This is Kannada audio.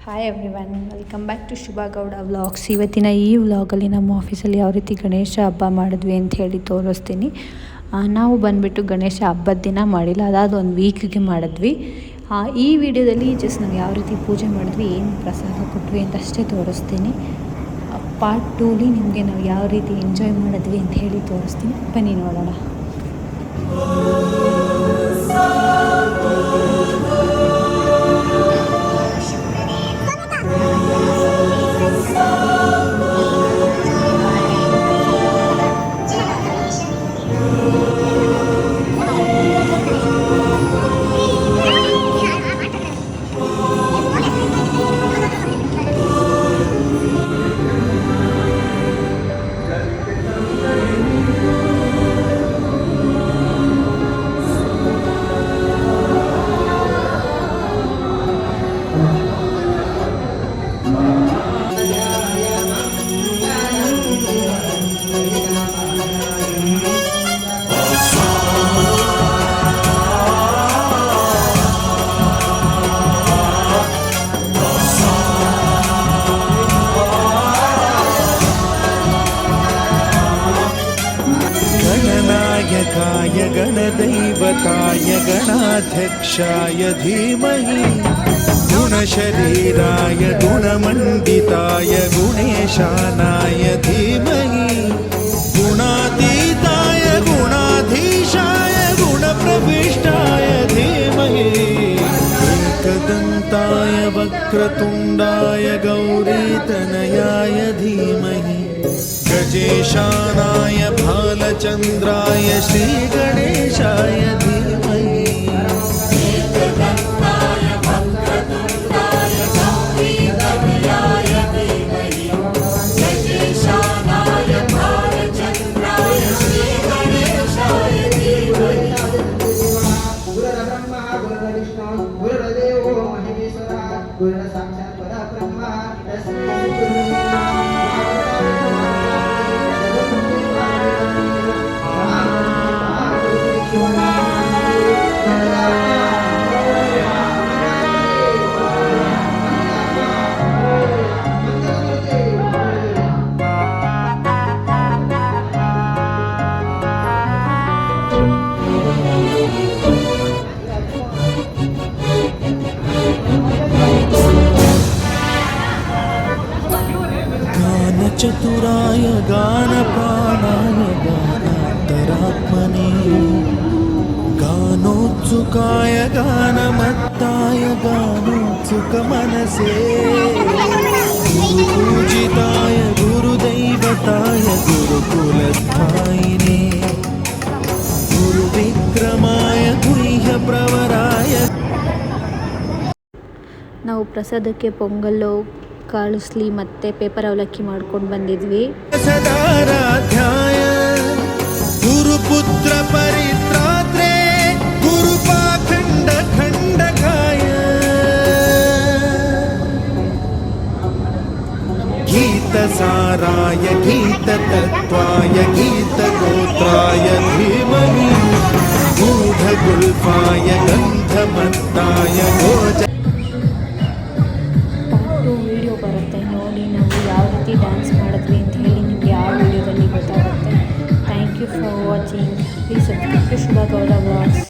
Hi everyone, welcome back to Shubha Gowda vlogs. ಇವತ್ತಿನ ಈ ವ್ಲಾಗಲ್ಲಿ ನಮ್ಮ ಆಫೀಸಲ್ಲಿ ಯಾವ ರೀತಿ ಗಣೇಶ ಹಬ್ಬ ಮಾಡಿದ್ವಿ ಅಂತ ಹೇಳಿ ತೋರಿಸ್ತೀನಿ. ನಾವು ಬಂದುಬಿಟ್ಟು ಗಣೇಶ ಹಬ್ಬದ ದಿನ ಮಾಡಿಲ್ಲ, ಅದಾದ ಒಂದು ವೀಕ್ಗೆ ಮಾಡಿದ್ವಿ. ಈ ವಿಡಿಯೋದಲ್ಲಿ ಜಸ್ಟ್ ನಾವು ಯಾವ ರೀತಿ ಪೂಜೆ ಮಾಡಿದ್ವಿ, ಏನು ಪ್ರಸಾದ ಕೊಟ್ವಿ ಅಂತ ಅಷ್ಟೇ ತೋರಿಸ್ತೀನಿ. ಪಾರ್ಟ್ 2ಲಿ ನಿಮಗೆ ನಾವು ಯಾವ ರೀತಿ ಎಂಜಾಯ್ ಮಾಡಿದ್ವಿ ಅಂತ ಹೇಳಿ ತೋರಿಸ್ತೀನಿ. ಬನ್ನಿ ನೋಡೋಣ. गणनायकाय गणदैवताय गणाध्यक्षाय धीमहि गुणशरीराय गुणमण्डिताय गुणेशानाय धीमहि गुणातीताय गुणाधीशाय गुणप्रविष्टाय धीमहि एकदन्ताय वक्रतुण्डाय गौरीतनयाय धीमहि गजेशानाय भालचन्द्राय श्रीगणेशाय धीमहि चतुराय गानप्राणाय गानान्तरात्मने गानोत्सुकाय गानमत्ताय गानोत्सुकमनसे गुरुपूजिताय गुरुदैवताय गुरुकुलस्थायिने गुरुविक्रमाय गुह्यप्रवराय. ನಾವು ಪ್ರಸಾದಕ್ಕೆ ಪೊಂಗಲ್ಲು, ಕಾಳುಸ್ಲಿ ಮತ್ತು ಪೇಪರ್ ಅವಲಕ್ಕಿ ಮಾಡ್ಕೊಂಡು ಬಂದಿದ್ವಿ. ಸದಾರಾಧ್ಯಾಯ ಗುರುಪುತ್ರ ಪರಿತ್ರಾತ್ರೆ ಗುರುಪಾಖಂಡ ಖಂಡಕಾಯ ಗೀತಸಾರಾಯ ಗೀತತತ್ವಾಯ ಗೀತಗೋತ್ರಾಯ ಧೀಮಹಿ ಗೂಢಗುಲ್ಫಾಯ ಗಂಧಮತ್ತಾಯ ಗೋಜ. ವಿಡಿಯೋ ಬರುತ್ತೆ ನೋಡಿ, ನಾವು ಯಾವ ರೀತಿ ಡ್ಯಾನ್ಸ್ ಮಾಡಿದ್ವಿ ಅಂತ ಹೇಳಿ ನಿಮಗೆ ಆ ವಿಡಿಯೋದಲ್ಲಿ ಗೊತ್ತಾಗುತ್ತೆ. Thank you for watching. Please subscribe to Shubha Gowda vlogs.